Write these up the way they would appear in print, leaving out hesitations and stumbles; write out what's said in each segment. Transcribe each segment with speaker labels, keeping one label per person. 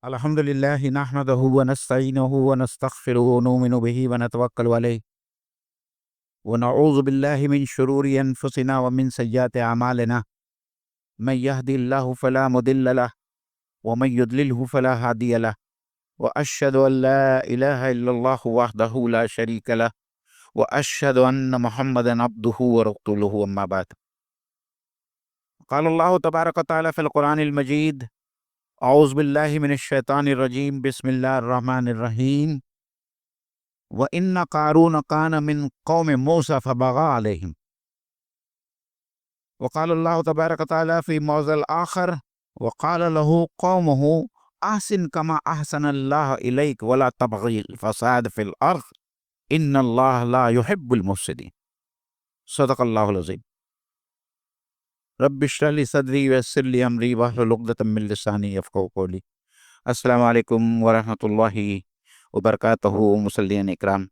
Speaker 1: الحمد لله نحمده ونستعينه ونستغفره ونؤمن به ونتوكل عليه ونعوذ بالله من شرور أنفسنا ومن سيئات أعمالنا من يهدي الله فلا مضل له ومن يضلله فلا هادي له وأشهد أن لا إله إلا الله وحده لا شريك له وأشهد أن محمدا عبده ورسوله أما بعد. قال الله تبارك وتعالى في القرآن المجيد: اعوذ باللہ من الشیطان الرجیم، بسم اللہ الرحمن الرحیم. وَإِنَّ قَارُونَ كَانَ مِن قَوْمِ مُوسَىٰ فَبَغَىٰ عَلَيْهِمْ. وقال اللہ تبارک وتعالی فی موضع آخر: وقال له قومه احسن كما احسن اللہ الیک ولا تبغی الفساد فی الارض ان اللہ لا يحب المفسدین. صدق اللہ العظیم. رب اشرح لی صدری ویسر لی امری واحلل عقدۃ من لسانی یفقہوا قولی. السلام علیکم ورحمۃ اللہ وبرکاتہ. مصلیین اکرام،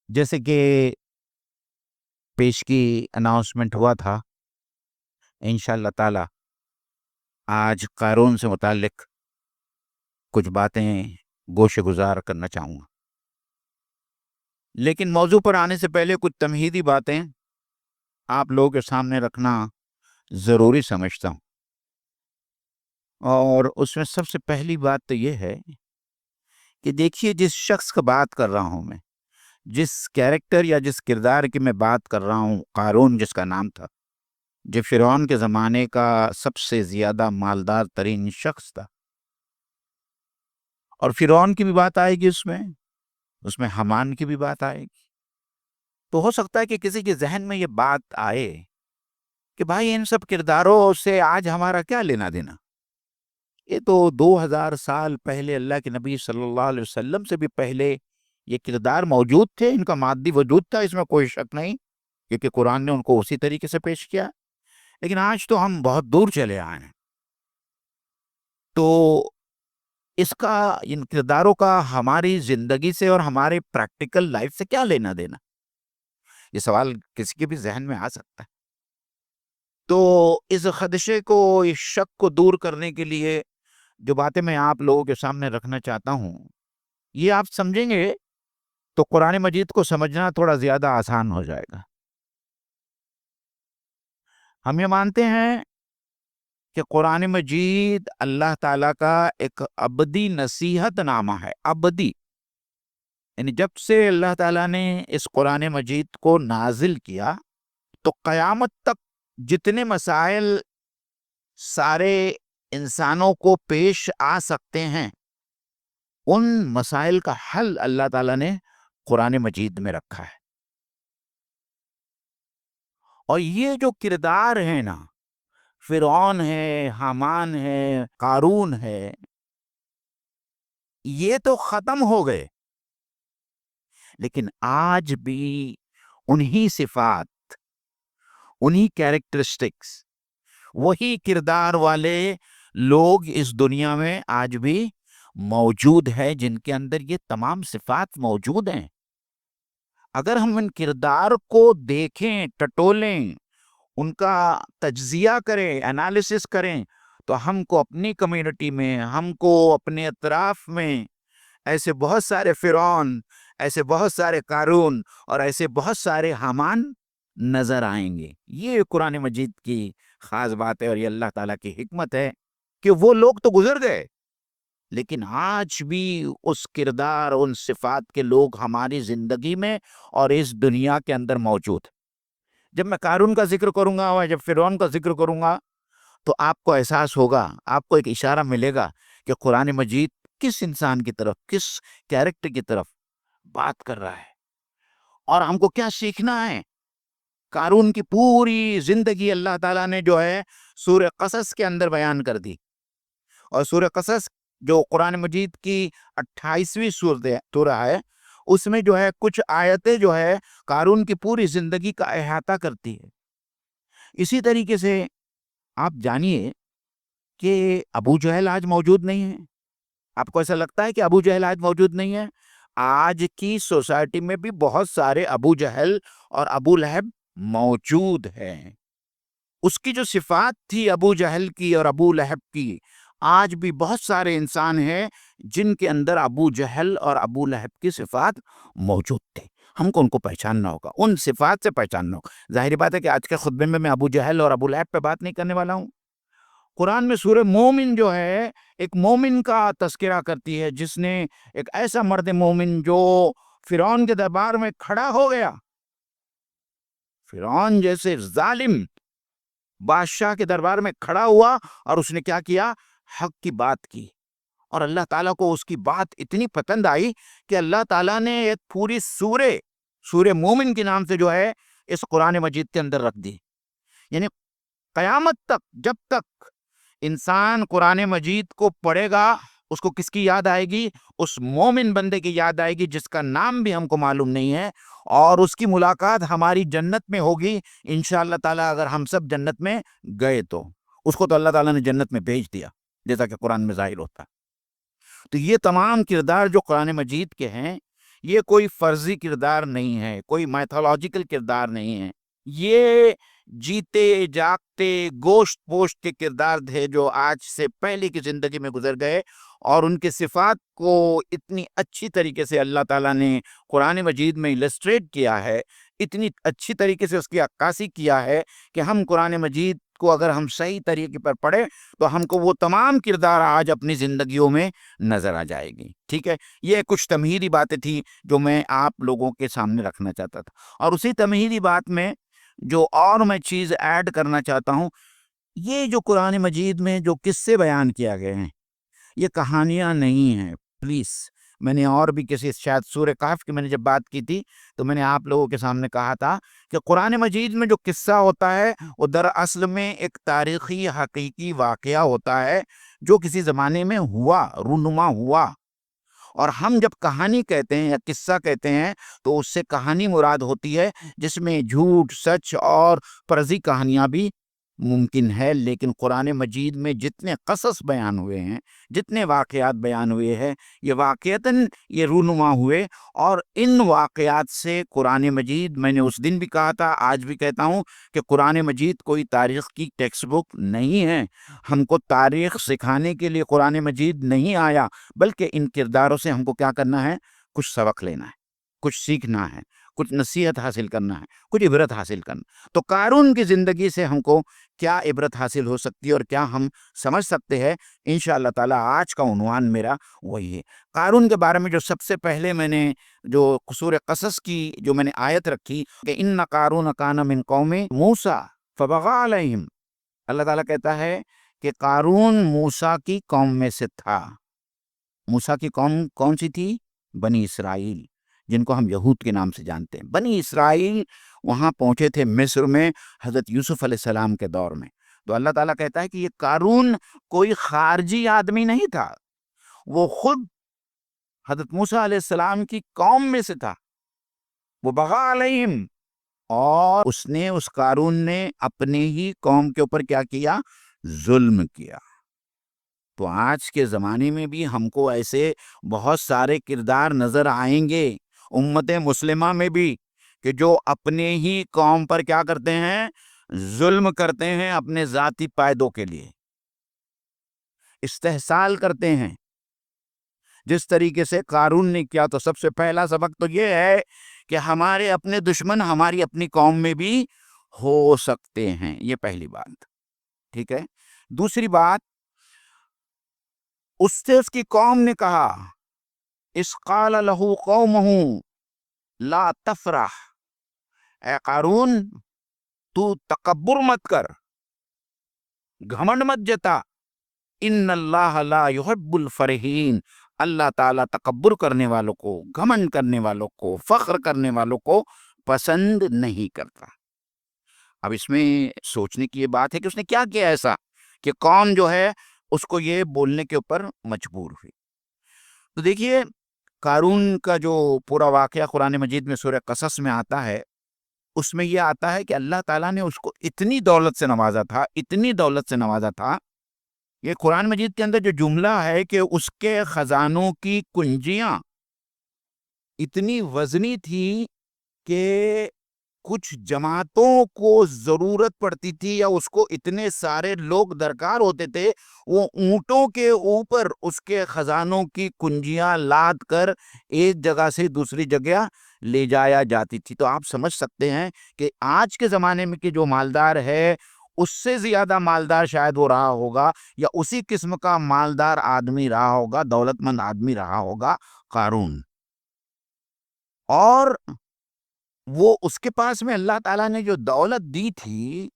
Speaker 1: جیسے کہ پیش کی اناؤنسمنٹ ہوا تھا، انشاءاللہ تعالی آج قارون سے متعلق کچھ باتیں گوشے گزار کرنا چاہوں گا، لیکن موضوع پر آنے سے پہلے کچھ تمہیدی باتیں آپ لوگوں کے سامنے رکھنا ضروری سمجھتا ہوں. اور اس میں سب سے پہلی بات تو یہ ہے کہ دیکھیے، جس شخص کا بات کر رہا ہوں میں، جس کیریکٹر یا جس کردار کی میں بات کر رہا ہوں، قارون جس کا نام تھا، جو فرعون کے زمانے کا سب سے زیادہ مالدار ترین شخص تھا، اور فرعون کی بھی بات آئے گی، اس میں حامان کی بھی بات آئے گی. تو ہو سکتا ہے کہ کسی کے ذہن میں یہ بات آئے کہ بھائی ان سب کرداروں سے آج ہمارا کیا لینا دینا؟ یہ تو 2000 سال پہلے اللہ کے نبی صلی اللہ علیہ وسلم سے بھی پہلے یہ کردار موجود تھے، ان کا مادی وجود تھا، اس میں کوئی شک نہیں، کیونکہ قرآن نے ان کو اسی طریقے سے پیش کیا. لیکن آج تو ہم بہت دور چلے آئے ہیں، تو اس کا، ان کرداروں کا ہماری زندگی سے اور ہمارے پریکٹیکل لائف سے کیا لینا دینا؟ یہ سوال کسی کے بھی ذہن میں آ سکتا ہے. تو اس خدشے کو، اس شک کو دور کرنے کے لیے جو باتیں میں آپ لوگوں کے سامنے رکھنا چاہتا ہوں، یہ آپ سمجھیں گے تو قرآن مجید کو سمجھنا تھوڑا زیادہ آسان ہو جائے گا. ہم یہ مانتے ہیں کہ قرآن مجید اللہ تعالیٰ کا ایک ابدی نصیحت نامہ ہے. ابدی یعنی جب سے اللہ تعالیٰ نے اس قرآن مجید کو نازل کیا تو قیامت تک جتنے مسائل سارے انسانوں کو پیش آ سکتے ہیں، ان مسائل کا حل اللہ تعالیٰ نے قرآن مجید میں رکھا ہے. اور یہ جو کردار ہیں نا، فرعون ہے، حامان ہے، قارون ہے، یہ تو ختم ہو گئے، لیکن آج بھی انہی صفات، انہی کیریکٹرسٹکس، وہی کردار والے لوگ اس دنیا میں آج بھی موجود ہے جن کے اندر یہ تمام صفات موجود ہیں. اگر ہم ان کردار کو دیکھیں، ٹٹولیں، ان کا تجزیہ کریں، انالیسس کریں، تو ہم کو اپنی کمیونٹی میں، ہم کو اپنے اطراف میں ایسے بہت سارے فرعون، ایسے بہت سارے قارون اور ایسے بہت سارے حامان نظر آئیں گے. یہ قرآن مجید کی خاص بات ہے، اور یہ اللہ تعالیٰ کی حکمت ہے کہ وہ لوگ تو گزر گئے، لیکن آج بھی اس کردار، ان صفات کے لوگ ہماری زندگی میں اور اس دنیا کے اندر موجود. جب میں قارون کا ذکر کروں گا اور جب فرعون کا ذکر کروں گا تو آپ کو احساس ہوگا، آپ کو ایک اشارہ ملے گا کہ قرآن مجید کس انسان کی طرف، کس کیریکٹر کی طرف بات کر رہا ہے، اور ہم کو کیا سیکھنا ہے. قارون کی پوری زندگی اللہ تعالیٰ نے جو ہے سورہ قصص کے اندر بیان کر دی، اور سورہ قصص جو قرآن مجید کی 28ویں سورہ ہے، اس میں جو ہے کچھ آیتیں جو ہے قارون کی پوری زندگی کا احاطہ کرتی ہے. اسی طریقے سے آپ جانیے کہ ابو جہل آج موجود نہیں ہے. آپ کو ایسا لگتا ہے کہ ابو جہل آج موجود نہیں ہے؟ آج کی سوسائٹی میں بھی بہت سارے ابو جہل اور ابو لہب موجود ہیں. اس کی جو صفات تھی ابو جہل کی اور ابو لہب کی، آج بھی بہت سارے انسان ہیں جن کے اندر ابو جہل اور ابو لہب کی صفات موجود تھے. ہم کو ان کو پہچاننا ہوگا، ان صفات سے پہچاننا ہوگا. ظاہر بات ہے کہ آج کے خطبے میں ابو جہل اور ابو لہب پہ بات نہیں کرنے والا ہوں. قرآن میں سورہ مومن جو ہے ایک مومن کا تذکرہ کرتی ہے، جس نے ایک ایسا مرد مومن جو فرعون کے دربار میں کھڑا ہو گیا. فرعون جیسے ظالم بادشاہ کے دربار میں کھڑا ہوا اور اس نے کیا کیا؟ حق کی بات کی. اور اللہ تعالیٰ کو اس کی بات اتنی پسند آئی کہ اللہ تعالیٰ نے ایک پوری سورہ مومن کے نام سے جو ہے اس قرآن مجید کے اندر رکھ دی. یعنی قیامت تک جب تک انسان قرآن مجید کو پڑھے گا اس کو کس کی یاد آئے گی؟ اس مومن بندے کی یاد آئے گی جس کا نام بھی ہم کو معلوم نہیں ہے، اور اس کی ملاقات ہماری جنت میں ہوگی انشاءاللہ تعالیٰ. اگر ہم سب جنت میں گئے تو اس کو تو اللہ تعالیٰ نے جنت میں بھیج دیا جیسا کہ قرآن میں ظاہر ہوتا. تو یہ تمام کردار جو قرآن مجید کے ہیں یہ کوئی فرضی کردار نہیں ہے، کوئی میتھولوجیکل کردار نہیں ہے. یہ جیتے جاگتے گوشت پوشت کے کردار تھے جو آج سے پہلے کی زندگی میں گزر گئے، اور ان کے صفات کو اتنی اچھی طریقے سے اللہ تعالیٰ نے قرآن مجید میں السٹریٹ کیا ہے، اتنی اچھی طریقے سے اس کی عکاسی کیا ہے کہ ہم قرآن مجید کو اگر ہم صحیح طریقے پر پڑھیں تو ہم کو وہ تمام کردار آج اپنی زندگیوں میں نظر آ جائے گی. ٹھیک ہے، یہ کچھ تمہیدی باتیں تھیں جو میں آپ لوگوں کے سامنے رکھنا چاہتا تھا. اور اسی تمہیدی بات میں جو اور میں چیز ایڈ کرنا چاہتا ہوں، یہ جو قرآن مجید میں جو قصے بیان کیا گئے ہیں یہ کہانیاں نہیں ہیں. پلیز، میں نے اور بھی کسی شاید سورہ کہف کی میں نے جب بات کی تھی تو میں نے آپ لوگوں کے سامنے کہا تھا کہ قرآن مجید میں جو قصہ ہوتا ہے وہ دراصل میں ایک تاریخی حقیقی واقعہ ہوتا ہے جو کسی زمانے میں ہوا، رونما ہوا. اور ہم جب کہانی کہتے ہیں یا قصہ کہتے ہیں تو اس سے کہانی مراد ہوتی ہے جس میں جھوٹ، سچ اور فرضی کہانیاں بھی ممکن ہے. لیکن قرآن مجید میں جتنے قصص بیان ہوئے ہیں، جتنے واقعات بیان ہوئے ہیں، یہ واقعتاً یہ رونما ہوئے. اور ان واقعات سے قرآن مجید، میں نے اس دن بھی کہا تھا آج بھی کہتا ہوں کہ قرآن مجید کوئی تاریخ کی ٹیکسٹ بک نہیں ہے. ہم کو تاریخ سکھانے کے لیے قرآن مجید نہیں آیا، بلکہ ان کرداروں سے ہم کو کیا کرنا ہے؟ کچھ سبق لینا ہے، کچھ سیکھنا ہے، کچھ نصیحت حاصل کرنا ہے، کچھ عبرت حاصل کرنا. تو قارون کی زندگی سے ہم کو کیا عبرت حاصل ہو سکتی ہے اور کیا ہم سمجھ سکتے ہیں؟ انشاءاللہ تعالی آج کا عنوان میرا وہی ہے. قارون کے بارے میں جو سب سے پہلے میں نے جو سورہ قصص کی جو میں نے آیت رکھی کہ ان قارون کان من قوم موسیٰ فبغى علیہم، اللہ تعالیٰ کہتا ہے کہ قارون موسیٰ کی قوم میں سے تھا. موسیٰ کی قوم کون سی تھی؟ بنی اسرائیل، جن کو ہم یہود کے نام سے جانتے ہیں. بنی اسرائیل وہاں پہنچے تھے مصر میں حضرت یوسف علیہ السلام کے دور میں. تو اللہ تعالیٰ کہتا ہے کہ یہ قارون کوئی خارجی آدمی نہیں تھا، وہ خود حضرت موسیٰ علیہ السلام کی قوم میں سے تھا. وہ بغا علیہم، اور اس قارون نے اپنے ہی قوم کے اوپر کیا کیا؟ ظلم کیا. تو آج کے زمانے میں بھی ہم کو ایسے بہت سارے کردار نظر آئیں گے امت مسلمہ میں بھی کہ جو اپنے ہی قوم پر کیا کرتے ہیں؟ ظلم کرتے ہیں اپنے ذاتی فائدوں کے لیے، استحصال کرتے ہیں جس طریقے سے قارون نے کیا. تو سب سے پہلا سبق تو یہ ہے کہ ہمارے اپنے دشمن ہماری اپنی قوم میں بھی ہو سکتے ہیں. یہ پہلی بات. ٹھیک ہے. دوسری بات، اس سے اس کی قوم نے کہا اس قال له قومه لا تفرح، اے قارون تو تکبر مت کر، گھمنڈ مت جتا. ان اللہ لا يحب الفرحین، اللہ تعالیٰ تکبر کرنے والوں کو، گھمنڈ کرنے والوں کو، فخر کرنے والوں کو پسند نہیں کرتا. اب اس میں سوچنے کی یہ بات ہے کہ اس نے کیا کیا ایسا کہ قوم جو ہے اس کو یہ بولنے کے اوپر مجبور ہوئی. تو دیکھیے قارون کا جو پورا واقعہ قرآن مجید میں سورہ قصص میں آتا ہے، اس میں یہ آتا ہے کہ اللہ تعالیٰ نے اس کو اتنی دولت سے نوازا تھا، اتنی دولت سے نوازا تھا. یہ قرآن مجید کے اندر جو جملہ ہے کہ اس کے خزانوں کی کنجیاں اتنی وزنی تھی کہ کچھ جماعتوں کو ضرورت پڑتی تھی یا اس کو اتنے سارے لوگ درکار ہوتے تھے، وہ اونٹوں کے اوپر اس کے خزانوں کی کنجیاں لاد کر ایک جگہ سے دوسری جگہ لے جایا جاتی تھی۔ تو آپ سمجھ سکتے ہیں کہ آج کے زمانے میں کہ جو مالدار ہے اس سے زیادہ مالدار شاید وہ رہا ہوگا، یا اسی قسم کا مالدار آدمی رہا ہوگا، دولت مند آدمی رہا ہوگا قارون۔ اور وہ اس کے پاس میں اللہ تعالیٰ نے جو دولت دی تھی،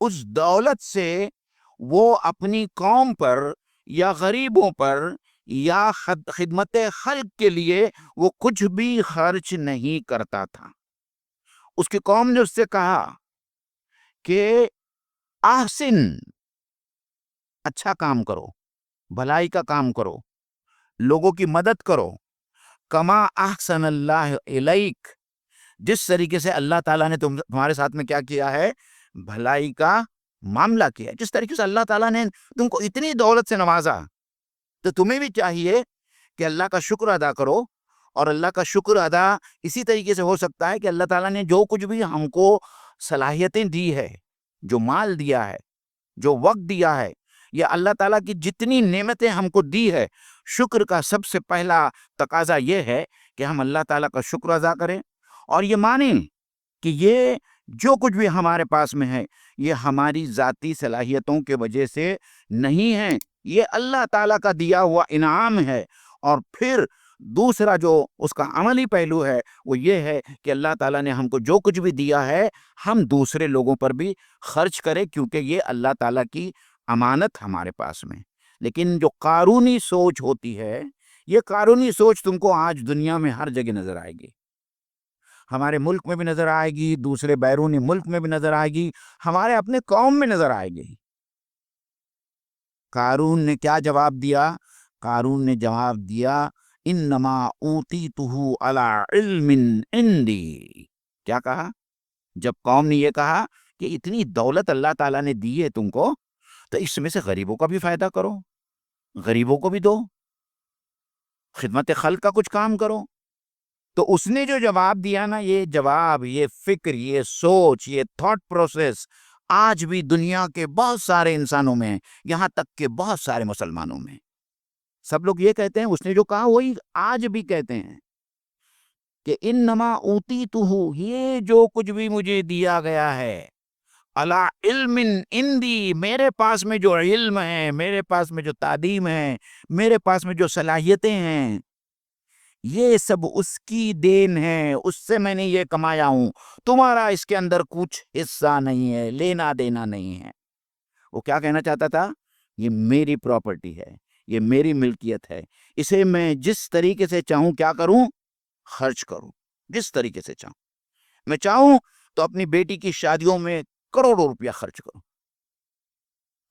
Speaker 1: اس دولت سے وہ اپنی قوم پر یا غریبوں پر یا خدمت خلق کے لیے وہ کچھ بھی خرچ نہیں کرتا تھا۔ اس کی قوم نے اس سے کہا کہ احسن، اچھا کام کرو، بھلائی کا کام کرو، لوگوں کی مدد کرو، کما احسن اللہ الیک، جس طریقے سے اللہ تعالیٰ نے تمہارے ساتھ میں کیا کیا ہے، بھلائی کا معاملہ کیا ہے۔ جس طریقے سے اللہ تعالیٰ نے تم کو اتنی دولت سے نوازا، تو تمہیں بھی چاہیے کہ اللہ کا شکر ادا کرو۔ اور اللہ کا شکر ادا اسی طریقے سے ہو سکتا ہے کہ اللہ تعالیٰ نے جو کچھ بھی ہم کو صلاحیتیں دی ہے، جو مال دیا ہے، جو وقت دیا ہے، یا اللہ تعالیٰ کی جتنی نعمتیں ہم کو دی ہے، شکر کا سب سے پہلا تقاضا یہ ہے کہ ہم اللہ تعالیٰ کا شکر ادا کریں اور یہ مانیں کہ یہ جو کچھ بھی ہمارے پاس میں ہے یہ ہماری ذاتی صلاحیتوں کے وجہ سے نہیں ہے، یہ اللہ تعالیٰ کا دیا ہوا انعام ہے۔ اور پھر دوسرا جو اس کا عملی پہلو ہے وہ یہ ہے کہ اللہ تعالیٰ نے ہم کو جو کچھ بھی دیا ہے ہم دوسرے لوگوں پر بھی خرچ کریں، کیونکہ یہ اللہ تعالیٰ کی امانت ہمارے پاس میں۔ لیکن جو قارونی سوچ ہوتی ہے، یہ قارونی سوچ تم کو آج دنیا میں ہر جگہ نظر آئے گی، ہمارے ملک میں بھی نظر آئے گی، دوسرے بیرونی ملک میں بھی نظر آئے گی، ہمارے اپنے قوم میں نظر آئے گی۔ قارون نے کیا جواب دیا؟ قارون نے جواب دیا انما اوتیتہ علی علم عندی۔ کیا کہا؟ جب قوم نے یہ کہا کہ اتنی دولت اللہ تعالیٰ نے دی ہے تم کو، تو اس میں سے غریبوں کا بھی فائدہ کرو، غریبوں کو بھی دو، خدمت خلق کا کچھ کام کرو۔ تو اس نے جو جواب دیا نا، یہ جواب، یہ فکر، یہ سوچ، یہ تھاٹ پروسیس آج بھی دنیا کے بہت سارے انسانوں میں، یہاں تک کہ بہت سارے مسلمانوں میں، سب لوگ یہ کہتے ہیں، اس نے جو کہا وہی آج بھی کہتے ہیں کہ انما اوتیتہ، یہ جو کچھ بھی مجھے دیا گیا ہے، علی علم عندی، میرے پاس میں جو علم ہے، میرے پاس میں جو تعلیم ہے، میرے پاس میں جو صلاحیتیں ہیں، یہ سب اس کی دین ہے، اس سے میں نے یہ کمایا ہوں، تمہارا اس کے اندر کچھ حصہ نہیں ہے، لینا دینا نہیں ہے۔ وہ کیا کہنا چاہتا تھا؟ یہ میری پراپرٹی ہے، یہ میری ملکیت ہے، اسے میں جس طریقے سے چاہوں کیا کروں؟ خرچ کروں، جس طریقے سے چاہوں۔ میں چاہوں تو اپنی بیٹی کی شادیوں میں کروڑوں روپیہ خرچ کروں،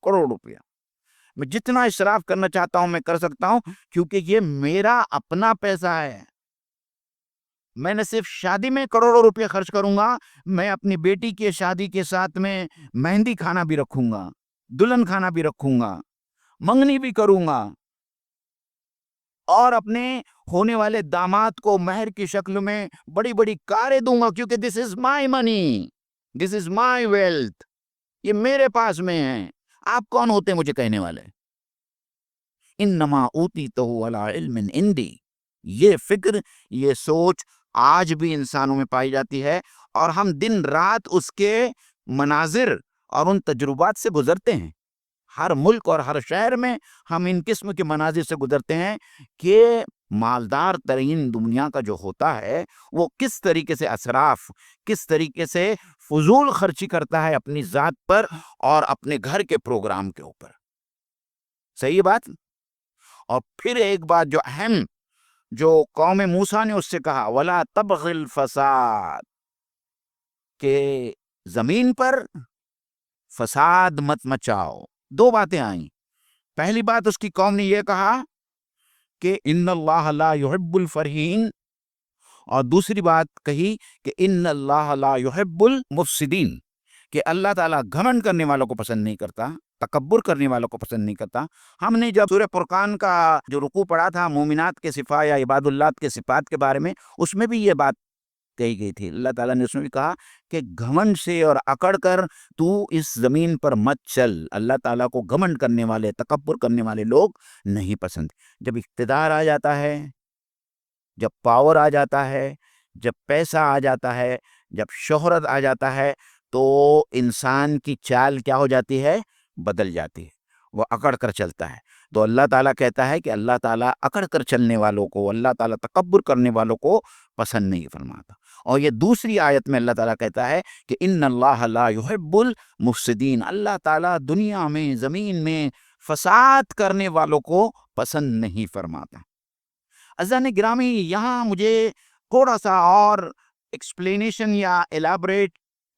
Speaker 1: کروڑ روپیہ، میں جتنا اسراف کرنا چاہتا ہوں میں کر سکتا ہوں، کیونکہ یہ میرا اپنا پیسہ ہے۔ میں نہ صرف شادی میں کروڑوں روپے خرچ کروں گا، میں اپنی بیٹی کی شادی کے ساتھ میں مہندی کھانا بھی رکھوں گا، دلہن کھانا بھی رکھوں گا، منگنی بھی کروں گا، اور اپنے ہونے والے داماد کو مہر کی شکل میں بڑی بڑی کاریں دوں گا، کیونکہ دس از مائی منی، دس از مائی ویلتھ، یہ میرے پاس میں ہے، آپ کون ہوتے ہیں مجھے کہنے والے؟ انما اوتیتہ علی علم عندی، یہ فکر، یہ سوچ آج بھی انسانوں میں پائی جاتی ہے، اور ہم دن رات اس کے مناظر اور ان تجربات سے گزرتے ہیں۔ ہر ملک اور ہر شہر میں ہم ان قسم کے مناظر سے گزرتے ہیں کہ مالدار ترین دنیا کا جو ہوتا ہے وہ کس طریقے سے اسراف، کس طریقے سے فضول خرچی کرتا ہے اپنی ذات پر اور اپنے گھر کے پروگرام کے اوپر۔ صحیح بات؟ اور پھر ایک بات جو اہم، جو قوم موسیٰ نے اس سے کہا، وَلَا تَبْغِ الْفَسَاد، کہ زمین پر فساد مت مچاؤ۔ دو باتیں آئیں۔ پہلی بات اس کی قوم نے یہ کہا کہ ان اللہ لا يحب الفرحین، اور دوسری بات کہی کہ ان اللہ لا يحب المفسدین، کہ اللہ تعالیٰ گھمنڈ کرنے والوں کو پسند نہیں کرتا، تکبر کرنے والوں کو پسند نہیں کرتا۔ ہم نے جب سورہ فرقان کا جو رکوع پڑھا تھا مومنات کے صفات یا عباد اللہ کے صفات کے بارے میں، اس میں بھی یہ بات کہی گئی تھی. اللہ تعالیٰ نے اس میں بھی کہا کہ گھمنڈ سے اور اکڑ کر تو اس زمین پر مت چل. اللہ تعالیٰ کو گھمنڈ کرنے والے، تکبر کرنے والے لوگ نہیں پسند. جب اقتدار آ جاتا ہے، جب پاور آ جاتا ہے، جب پیسہ آ جاتا ہے، جب شہرت آ جاتا ہے، تو انسان کی چال کیا ہو جاتی ہے؟ بدل جاتی ہے. وہ اکڑ کر چلتا ہے. تو اللہ تعالیٰ کہتا ہے کہ اللہ تعالیٰ اکڑ کر چلنے والوں کو، اللہ تعالیٰ تکبر کرنے والوں کو پسند نہیں فرماتا. اور یہ دوسری آیت میں اللہ تعالیٰ کہتا ہے کہ ان اللہ لا يحب المفسدین. اللہ تعالیٰ دنیا میں، زمین میں فساد کرنے والوں کو پسند نہیں فرماتا. عزیزان گرامی، یہاں مجھے تھوڑا سا اور ایکسپلینیشن یا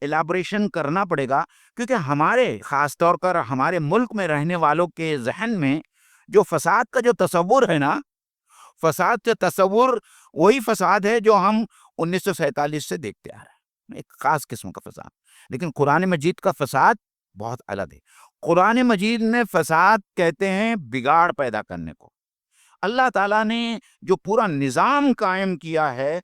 Speaker 1: ایلابریشن کرنا پڑے گا، کیونکہ ہمارے خاص طور پر ہمارے ملک میں رہنے والوں کے ذہن میں جو فساد کا جو تصور ہے نا، فساد کا تصور وہی فساد ہے جو ہم 1947 سے دیکھتے آ رہے ہیں، ایک خاص قسم کا فساد. لیکن قرآن مجید کا فساد بہت الگ ہے. قرآن مجید میں فساد کہتے ہیں بگاڑ پیدا کرنے کو. اللہ تعالیٰ نے جو پورا نظام قائم کیا ہے،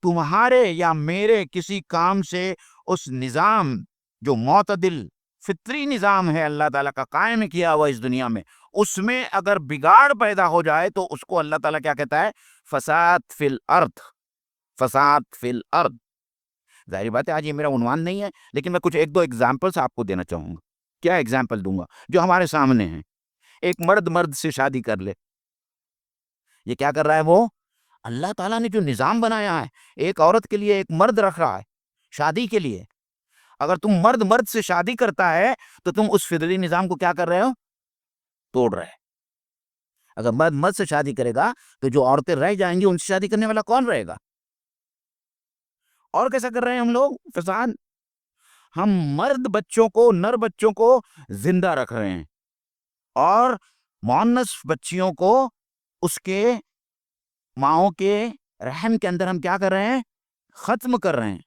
Speaker 1: تمہارے یا میرے کسی کام سے اس نظام جو معتدل فطری نظام ہے اللہ تعالیٰ کا قائم کیا ہوا اس دنیا میں، اس میں اگر بگاڑ پیدا ہو جائے تو اس کو اللہ تعالیٰ کیا کہتا ہے؟ فساد فی الارض. فساد فی الارض. ظاہر بات ہے آج یہ میرا عنوان نہیں ہے، لیکن میں کچھ ایک دو ایگزامپلس آپ کو دینا چاہوں گا. کیا ایگزامپل دوں گا جو ہمارے سامنے ہیں؟ ایک مرد سے شادی کر لے. یہ کیا کر رہا ہے وہ؟ اللہ تعالیٰ نے جو نظام بنایا ہے، ایک عورت کے لیے ایک مرد رکھ رہا ہے شادی کے لیے. اگر تم مرد سے شادی کرتا ہے تو تم اس فطری نظام کو کیا کر رہے ہو؟ توڑ رہے. اگر مرد سے شادی کرے گا تو جو عورتیں رہ جائیں گی ان سے شادی کرنے والا کون رہے گا؟ اور کیسا کر رہے ہیں ہم لوگ فساد؟ ہم نر بچوں کو زندہ رکھ رہے ہیں، اور مؤنث بچیوں کو اس کے ماؤں کے رحم کے اندر ہم کیا کر رہے ہیں؟ ختم کر رہے ہیں.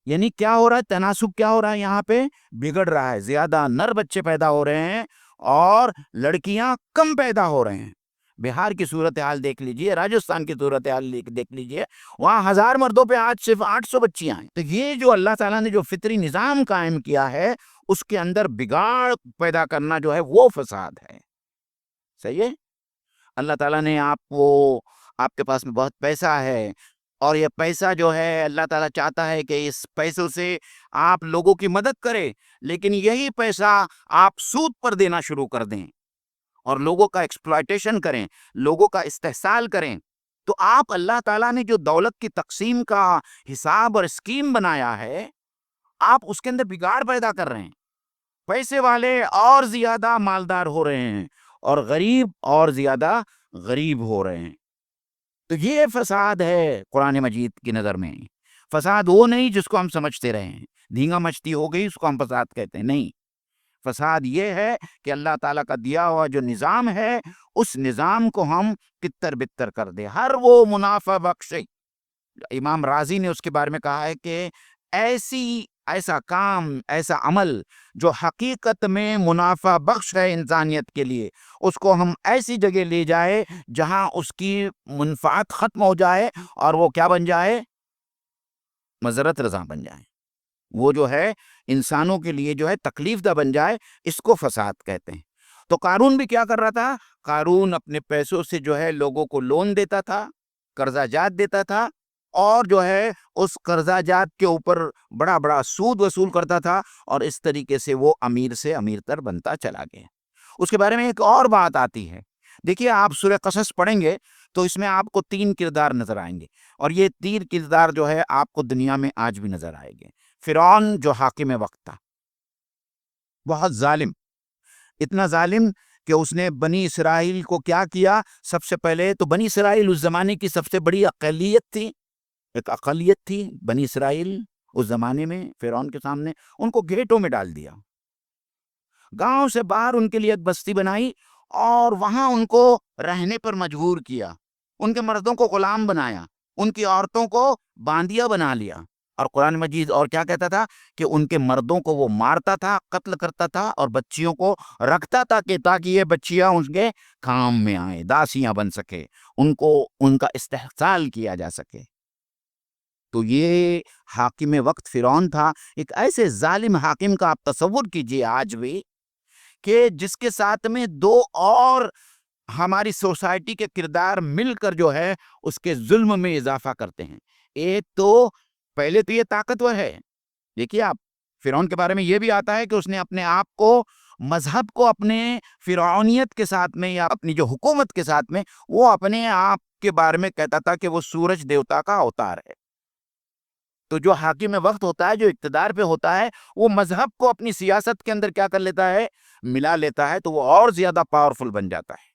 Speaker 1: یعنی کیا ہو رہا ہے؟ تناسب کیا ہو رہا ہے؟ یہاں پہ بگڑ رہا ہے. زیادہ نر بچے پیدا ہو رہے ہیں اور لڑکیاں کم پیدا ہو رہے ہیں. بہار کی صورتحال دیکھ لیجئے، راجستھان کی صورتحال دیکھ لیجئے، وہاں 1000 مردوں پہ آج صرف 800 بچیاں ہیں. تو یہ جو اللہ تعالیٰ نے جو فطری نظام قائم کیا ہے، اس کے اندر بگاڑ پیدا کرنا جو ہے وہ فساد ہے. صحیح ہے؟ اللہ تعالیٰ نے آپ کے پاس میں بہت پیسہ ہے، اور یہ پیسہ جو ہے اللہ تعالیٰ چاہتا ہے کہ اس پیسوں سے آپ لوگوں کی مدد کریں، لیکن یہی پیسہ آپ سود پر دینا شروع کر دیں اور لوگوں کا ایکسپلائٹیشن کریں، لوگوں کا استحصال کریں. تو آپ اللہ تعالیٰ نے جو دولت کی تقسیم کا حساب اور اسکیم بنایا ہے، آپ اس کے اندر بگاڑ پیدا کر رہے ہیں. پیسے والے اور زیادہ مالدار ہو رہے ہیں اور غریب اور زیادہ غریب ہو رہے ہیں. تو یہ فساد ہے قرآن مجید کی نظر میں. فساد وہ نہیں جس کو ہم سمجھتے رہے ہیں، دھینگا مچتی ہو گئی اس کو ہم فساد کہتے ہیں. نہیں، فساد یہ ہے کہ اللہ تعالیٰ کا دیا ہوا جو نظام ہے، اس نظام کو ہم تتر بتر کر دیں. ہر وہ منافع بخش، امام رازی نے اس کے بارے میں کہا ہے کہ ایسا کام، ایسا عمل جو حقیقت میں منافع بخش ہے انسانیت کے لیے، اس کو ہم ایسی جگہ لے جائے جہاں اس کی منفعت ختم ہو جائے اور وہ کیا بن جائے؟ مضرت رضا بن جائے. وہ جو ہے انسانوں کے لیے جو ہے تکلیف دہ بن جائے، اس کو فساد کہتے ہیں. تو قارون بھی کیا کر رہا تھا؟ قارون اپنے پیسوں سے جو ہے لوگوں کو لون دیتا تھا، قرضہ جات دیتا تھا، اور جو ہے اس قرضہ جات کے اوپر بڑا بڑا سود وصول کرتا تھا، اور اس طریقے سے وہ امیر سے امیر تر بنتا چلا گیا. اس کے بارے میں ایک اور بات آتی ہے. دیکھیے، آپ سورہ قصص پڑھیں گے تو اس میں آپ کو 3 کردار نظر آئیں گے، اور یہ 3 کردار جو ہے آپ کو دنیا میں آج بھی نظر آئیں گے. فرعون جو حاکم وقت تھا، بہت ظالم، اتنا ظالم کہ اس نے بنی اسرائیل کو کیا کیا؟ سب سے پہلے تو بنی اسرائیل اس زمانے کی سب سے بڑی ایک اقلیت تھی بنی اسرائیل اس زمانے میں. فرعون کے سامنے ان کو گھیٹوں میں ڈال دیا، گاؤں سے باہر ان کے لیے ایک بستی بنائی اور وہاں ان کو رہنے پر مجبور کیا. ان کے مردوں کو غلام بنایا، ان کی عورتوں کو باندیا بنا لیا. اور قرآن مجید اور کیا کہتا تھا کہ ان کے مردوں کو وہ مارتا تھا، قتل کرتا تھا، اور بچیوں کو رکھتا تھا کہ تاکہ یہ بچیاں ان کے کام میں آئیں، داسیاں بن سکے، ان کا استحصال کیا جا سکے. تو یہ حاکم وقت فرعون تھا، ایک ایسے ظالم حاکم کا آپ تصور کیجئے آج بھی، کہ جس کے ساتھ میں دو اور ہماری سوسائٹی کے کردار مل کر جو ہے اس کے ظلم میں اضافہ کرتے ہیں۔ ایک تو پہلے تو یہ طاقتور ہے، دیکھیے آپ فرعون کے بارے میں یہ بھی آتا ہے کہ اس نے اپنے آپ کو، مذہب کو اپنے فرعونیت کے ساتھ میں یا اپنی جو حکومت کے ساتھ میں، وہ اپنے آپ کے بارے میں کہتا تھا کہ وہ سورج دیوتا کا اوتار ہے۔ تو جو حاکم وقت ہوتا ہے، جو اقتدار پہ ہوتا ہے، وہ مذہب کو اپنی سیاست کے اندر کیا کر لیتا ہے، ملا لیتا ہے، تو وہ اور زیادہ پاورفل بن جاتا ہے،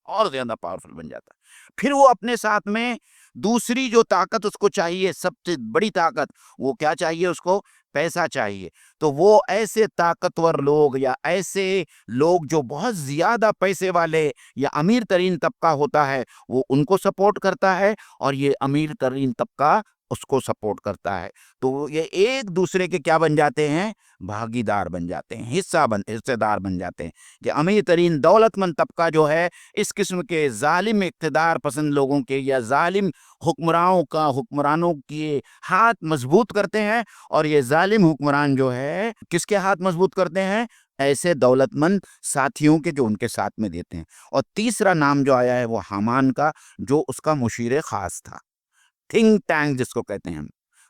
Speaker 1: اور زیادہ پاورفل بن جاتا ہے۔ پھر وہ اپنے ساتھ میں دوسری جو طاقت اس کو چاہیے، سب سے بڑی طاقت، وہ کیا چاہیے اس کو؟ پیسہ چاہیے۔ تو وہ ایسے طاقتور لوگ یا ایسے لوگ جو بہت زیادہ پیسے والے یا امیر ترین طبقہ ہوتا ہے، وہ ان کو سپورٹ کرتا ہے، اور یہ امیر ترین طبقہ اس کو سپورٹ کرتا ہے۔ تو یہ ایک دوسرے کے کیا بن جاتے ہیں؟ بھاگیدار بن جاتے ہیں، حصے دار بن جاتے ہیں، کہ امیر ترین دولت مند طبقہ جو ہے اس قسم کے ظالم اقتدار پسند لوگوں کے یا ظالم حکمرانوں کے ہاتھ مضبوط کرتے ہیں، اور یہ ظالم حکمران جو ہے کس کے ہاتھ مضبوط کرتے ہیں؟ ایسے دولت مند ساتھیوں کے جو ان کے ساتھ میں دیتے ہیں۔ اور تیسرا نام جو آیا ہے وہ حامان کا، جو اس کا مشیر خاص تھا، تھنک ٹینک جس کو کہتے ہیں ہم۔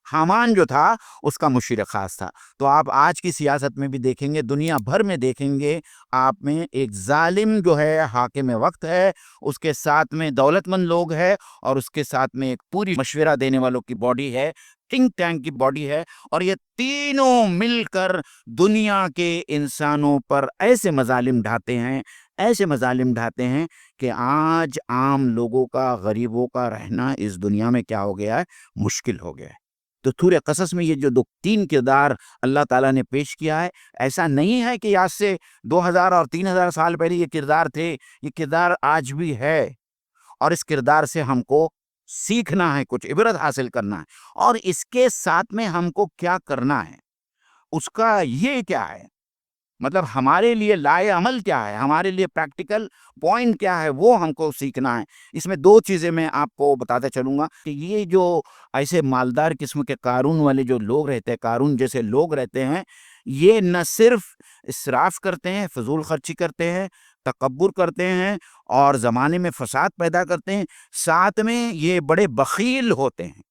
Speaker 1: حامان جو تھا اس کا مشیر خاص تھا۔ تو آپ آج کی سیاست میں بھی دیکھیں گے، دنیا بھر میں دیکھیں گے آپ میں، ایک ظالم جو ہے حاکم وقت ہے، اس کے ساتھ میں دولت مند لوگ ہے، اور اس کے ساتھ میں ایک پوری مشورہ دینے والوں کی باڈی ہے، تھنک ٹینک کی باڈی ہے، اور یہ تینوں مل کر دنیا کے انسانوں پر ایسے مظالم ڈھاتے ہیں، ایسے مظالم ڈھاتے ہیں کہ آج عام لوگوں کا، غریبوں کا رہنا اس دنیا میں کیا ہو گیا ہے؟ مشکل ہو گیا ہے۔ تو سورہ قصص میں یہ جو تین کردار اللہ تعالیٰ نے پیش کیا ہے، ایسا نہیں ہے کہ آج سے 2000 اور 3000 سال پہلے یہ کردار تھے، یہ کردار آج بھی ہے، اور اس کردار سے ہم کو سیکھنا ہے، کچھ عبرت حاصل کرنا ہے، اور اس کے ساتھ میں ہم کو کیا کرنا ہے، اس کا یہ کیا ہے، مطلب ہمارے لیے لائے عمل کیا ہے، ہمارے لیے پریکٹیکل پوائنٹ کیا ہے، وہ ہم کو سیکھنا ہے۔ اس میں دو چیزیں میں آپ کو بتاتا چلوں گا کہ یہ جو ایسے مالدار قسم کے قارون والے جو لوگ رہتے ہیں، قارون جیسے لوگ رہتے ہیں، یہ نہ صرف اسراف کرتے ہیں، فضول خرچی کرتے ہیں، تکبر کرتے ہیں، اور زمانے میں فساد پیدا کرتے ہیں، ساتھ میں یہ بڑے بخیل ہوتے ہیں،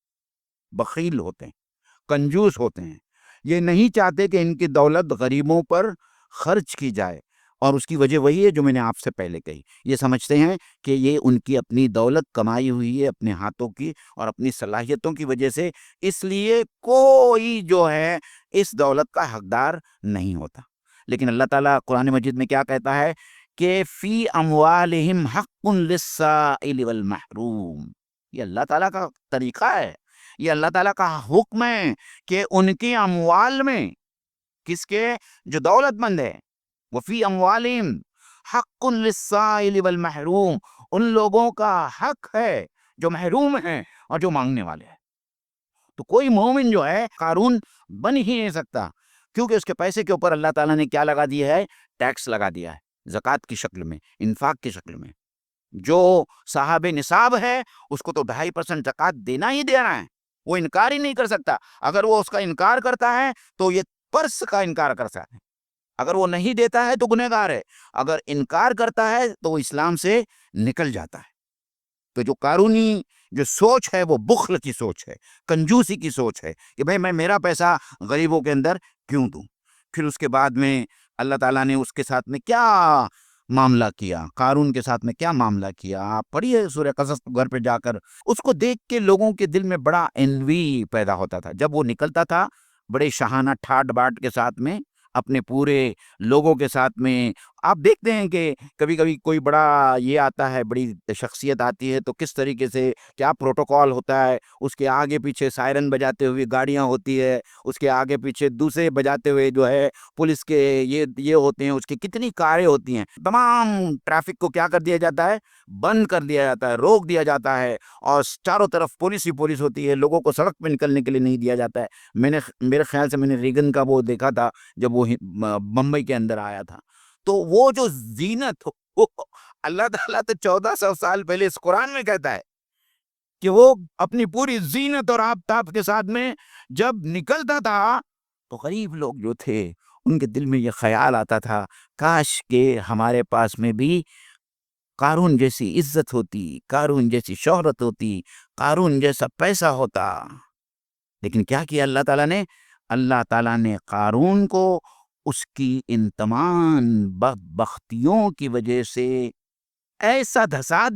Speaker 1: بخیل ہوتے ہیں، کنجوس ہوتے ہیں۔ یہ نہیں چاہتے کہ ان کی دولت غریبوں پر خرچ کی جائے، اور اس کی وجہ وہی ہے جو میں نے آپ سے پہلے کہی۔ یہ سمجھتے ہیں کہ یہ ان کی اپنی دولت کمائی ہوئی ہے اپنے ہاتھوں کی اور اپنی صلاحیتوں کی وجہ سے، اس لیے کوئی جو ہے اس دولت کا حقدار نہیں ہوتا۔ لیکن اللہ تعالیٰ قرآن مجید میں کیا کہتا ہے کہ فی اموالہم حق للسائل والمحروم۔ یہ اللہ تعالیٰ کا طریقہ ہے، یہ اللہ تعالیٰ کا حکم ہے کہ ان کی اموال میں، کس کے؟ جو دولت مند ہے، وفی اموالہم حق للسائل والمحروم، ان لوگوں کا حق ہے جو محروم ہیں اور جو مانگنے والے ہیں۔ تو کوئی مومن جو ہے قارون بن ہی نہیں سکتا، کیونکہ اس کے پیسے کے اوپر اللہ تعالیٰ نے کیا لگا دیا ہے؟ ٹیکس لگا دیا ہے، زکوٰۃ کی شکل میں، انفاق کی شکل میں۔ جو صاحب نصاب ہے اس کو تو 2.5% زکوٰۃ دینا ہی دینا ہے، وہ انکار ہی نہیں کر سکتا۔ اگر وہ اس کا انکار کرتا ہے تو یہ پرس کا انکار کر سکتا ہے، اگر وہ نہیں دیتا ہے تو گنہگار ہے، اگر انکار کرتا ہے تو وہ اسلام سے نکل جاتا ہے۔ تو جو قارونی جو سوچ ہے وہ بخل کی سوچ ہے، کنجوسی کی سوچ ہے، کہ بھئی میں میرا پیسہ غریبوں کے اندر کیوں دوں۔ پھر اس کے بعد میں اللہ تعالیٰ نے اس کے ساتھ میں کیا معاملہ کیا، قارون کے ساتھ میں کیا معاملہ کیا، آپ پڑھیے سورہ قصص گھر پہ جا کر۔ اس کو دیکھ کے لوگوں کے دل میں بڑا انوی پیدا ہوتا تھا، جب وہ نکلتا تھا بڑے شاہانہ ٹھاٹ باٹ کے ساتھ میں، اپنے پورے لوگوں کے ساتھ میں۔ آپ دیکھتے ہیں کہ کبھی کبھی کوئی بڑا یہ آتا ہے، بڑی شخصیت آتی ہے، تو کس طریقے سے کیا پروٹوکول ہوتا ہے، اس کے آگے پیچھے سائرن بجاتے ہوئے گاڑیاں ہوتی ہے، اس کے آگے پیچھے دوسرے بجاتے ہوئے جو ہے پولیس کے یہ ہوتے ہیں، اس کی کتنی کاریں ہوتی ہیں، تمام ٹریفک کو کیا کر دیا جاتا ہے؟ بند کر دیا جاتا ہے، روک دیا جاتا ہے، اور چاروں طرف پولیس ہی پولیس ہوتی ہے، لوگوں کو سڑک پہ نکلنے کے لیے نہیں دیا جاتا ہے۔ میرے خیال سے میں نے ریگن کا وہ دیکھا تھا جب وہ بمبئی کے اندر آیا تھا، تو وہ جو زینت اللہ تعالیٰ تو 1400 سال پہلے اس قرآن میں کہتا ہے کہ وہ اپنی پوری زینت اور آفتاب کے ساتھ میں جب نکلتا تھا تو غریب لوگ جو تھے ان کے دل میں یہ خیال آتا تھا کاش کہ ہمارے پاس میں بھی قارون جیسی عزت ہوتی، قارون جیسی شہرت ہوتی، قارون جیسا پیسہ ہوتا۔ لیکن کیا کیا اللہ تعالیٰ نے؟ اللہ تعالیٰ نے قارون کو اس کی ان تمام بدبختیوں کی وجہ سے ایسا دھسا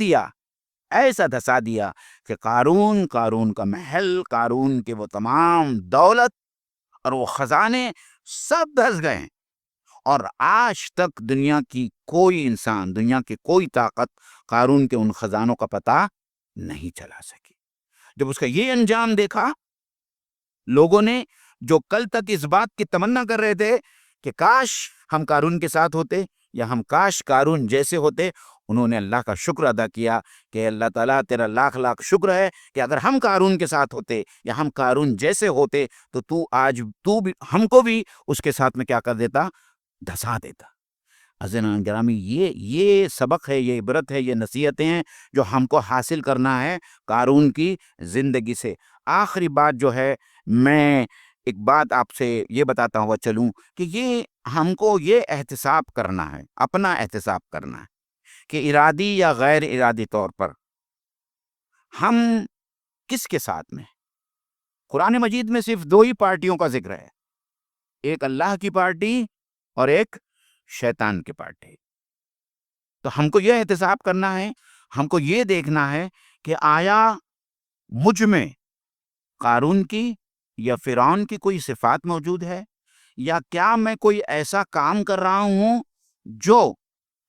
Speaker 1: دیا کہ قارون کا محل، قارون کے وہ تمام دولت اور وہ خزانے سب دھس گئے، اور آج تک دنیا کی کوئی انسان، دنیا کی کوئی طاقت قارون کے ان خزانوں کا پتہ نہیں چلا سکی۔ جب اس کا یہ انجام دیکھا، لوگوں نے جو کل تک اس بات کی تمنا کر رہے تھے کہ کاش ہم قارون کے ساتھ ہوتے یا ہم کاش قارون جیسے ہوتے، انہوں نے اللہ کا شکر ادا کیا کہ اللہ تعالیٰ تیرا لاکھ لاکھ شکر ہے کہ اگر ہم قارون کے ساتھ ہوتے یا ہم قارون جیسے ہوتے تو آج بھی ہم کو بھی اس کے ساتھ میں کیا کر دیتا؟ دھسا دیتا۔ عزیزان گرامی، یہ سبق ہے، یہ عبرت ہے، یہ نصیحتیں ہیں جو ہم کو حاصل کرنا ہے قارون کی زندگی سے۔ آخری بات جو ہے، میں ایک بات آپ سے یہ بتاتا ہوا چلوں کہ یہ ہم کو یہ احتساب کرنا ہے، اپنا احتساب کرنا ہے کہ ارادی یا غیر ارادی طور پر ہم کس کے ساتھ میں۔ قرآن مجید میں صرف دو ہی پارٹیوں کا ذکر ہے، ایک اللہ کی پارٹی اور ایک شیطان کی پارٹی۔ تو ہم کو یہ احتساب کرنا ہے، ہم کو یہ دیکھنا ہے کہ آیا مجھ میں قارون کی یا فرعون کی کوئی صفات موجود ہے، یا کیا میں کوئی ایسا کام کر رہا ہوں جو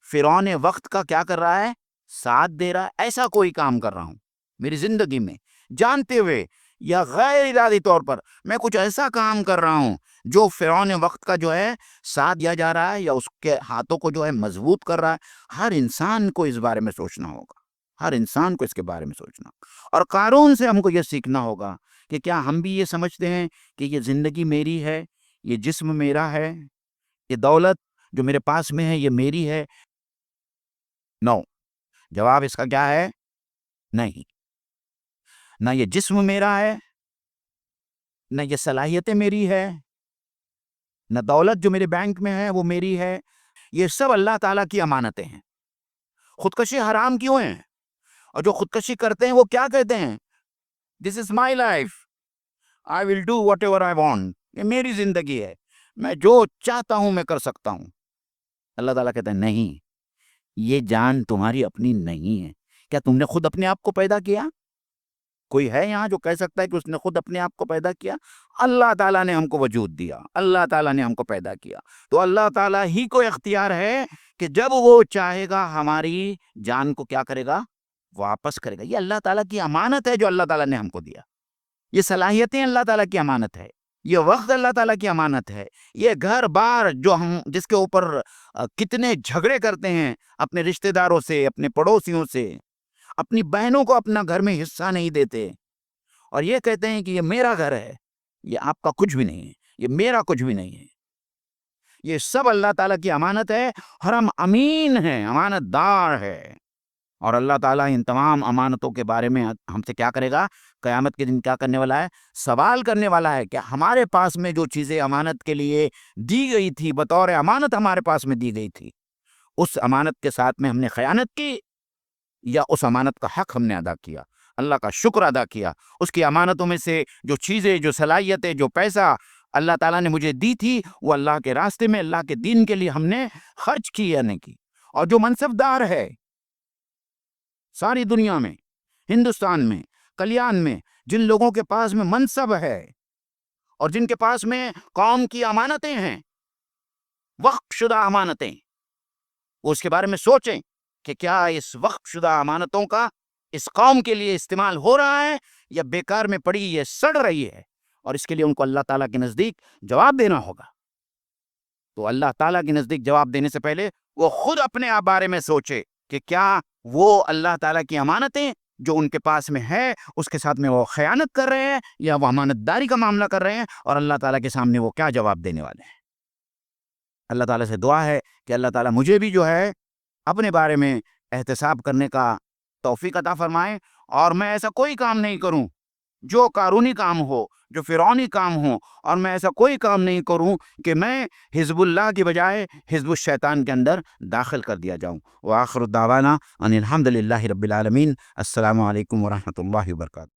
Speaker 1: فرعون وقت کا کیا کر رہا ہے؟ ساتھ دے رہا ہے۔ ایسا کوئی کام کر رہا ہوں میری زندگی میں جانتے ہوئے یا غیر ارادی طور پر میں کچھ ایسا کام کر رہا ہوں جو فرعون وقت کا جو ہے ساتھ دیا جا رہا ہے یا اس کے ہاتھوں کو جو ہے مضبوط کر رہا ہے۔ ہر انسان کو اس بارے میں سوچنا ہوگا، ہر انسان کو اس کے بارے میں سوچنا، اور قارون سے ہم کو یہ سیکھنا ہوگا کہ کیا ہم بھی یہ سمجھتے ہیں کہ یہ زندگی میری ہے، یہ جسم میرا ہے، یہ دولت جو میرے پاس میں ہے یہ میری ہے؟ نو، جواب اس کا کیا ہے؟ نہیں، نہ یہ جسم میرا ہے، نہ یہ صلاحیتیں میری ہے، نہ دولت جو میرے بینک میں ہے وہ میری ہے۔ یہ سب اللہ تعالیٰ کی امانتیں ہیں۔ خودکشی حرام کیوں ہیں؟ اور جو خودکشی کرتے ہیں وہ کیا کہتے ہیں؟ This is my life. I will do whatever I want. یہ میری زندگی ہے، میں جو چاہتا ہوں میں کر سکتا ہوں۔ اللہ تعالیٰ کہتے ہیں نہیں، یہ جان تمہاری اپنی نہیں ہے۔ کیا تم نے خود اپنے آپ کو پیدا کیا؟ کوئی ہے یہاں جو کہہ سکتا ہے کہ اس نے خود اپنے آپ کو پیدا کیا؟ اللہ تعالیٰ نے ہم کو وجود دیا، اللہ تعالیٰ نے ہم کو پیدا کیا، تو اللہ تعالیٰ ہی کو اختیار ہے کہ جب وہ چاہے گا ہماری جان کو کیا کرے گا؟ واپس کرے گا۔ یہ اللہ تعالیٰ کی امانت ہے جو اللہ تعالیٰ نے ہم کو دیا۔ یہ صلاحیتیں اللہ تعالیٰ کی امانت ہے، یہ وقت اللہ تعالیٰ کی امانت ہے، یہ گھر بار جو ہم جس کے اوپر کتنے جھگڑے کرتے ہیں اپنے رشتہ داروں سے، اپنے پڑوسیوں سے، اپنی بہنوں کو اپنا گھر میں حصہ نہیں دیتے اور یہ کہتے ہیں کہ یہ میرا گھر ہے، یہ آپ کا کچھ بھی نہیں ہے، یہ میرا کچھ بھی نہیں ہے۔ یہ سب اللہ تعالیٰ کی امانت ہے اور ہم امین ہیں، امانت دار ہے، اور اللہ تعالیٰ ان تمام امانتوں کے بارے میں ہم سے کیا کرے گا؟ قیامت کے دن کیا کرنے والا ہے؟ سوال کرنے والا ہے کہ ہمارے پاس میں جو چیزیں امانت کے لیے دی گئی تھی، بطور امانت ہمارے پاس میں دی گئی تھی، اس امانت کے ساتھ میں ہم نے خیانت کی یا اس امانت کا حق ہم نے ادا کیا، اللہ کا شکر ادا کیا؟ اس کی امانتوں میں سے جو چیزیں، جو صلاحیتیں، جو پیسہ اللہ تعالیٰ نے مجھے دی تھی وہ اللہ کے راستے میں، اللہ کے دین کے لیے ہم نے خرچ کی یا نہیں کی؟ اور جو منصب دار ہے ساری دنیا میں، ہندوستان میں، کلیان میں، جن لوگوں کے پاس میں منصب ہے اور جن کے پاس میں قوم کی امانتیں ہیں، وقف شدہ امانتیں، وہ اس کے بارے میں سوچیں کہ کیا اس وقف شدہ امانتوں کا اس قوم کے لیے استعمال ہو رہا ہے یا بیکار میں پڑی یہ سڑ رہی ہے، اور اس کے لیے ان کو اللہ تعالیٰ کے نزدیک جواب دینا ہوگا۔ تو اللہ تعالیٰ کے نزدیک جواب دینے سے پہلے وہ خود اپنے آپ بارے میں سوچے کہ کیا وہ اللہ تعالیٰ کی امانتیں جو ان کے پاس میں ہے اس کے ساتھ میں وہ خیانت کر رہے ہیں یا وہ امانت داری کا معاملہ کر رہے ہیں، اور اللہ تعالیٰ کے سامنے وہ کیا جواب دینے والے ہیں۔ اللہ تعالیٰ سے دعا ہے کہ اللہ تعالیٰ مجھے بھی جو ہے اپنے بارے میں احتساب کرنے کا توفیق عطا فرمائے، اور میں ایسا کوئی کام نہیں کروں جو قارونی کام ہو، جو فرعونی کام ہو، اور میں ایسا کوئی کام نہیں کروں کہ میں حزب اللہ کی بجائے حزب الشیطان کے اندر داخل کر دیا جاؤں۔ وآخر دعوانا ان الحمد للہ رب العالمین۔ السلام علیکم ورحمۃ اللہ وبرکاتہ۔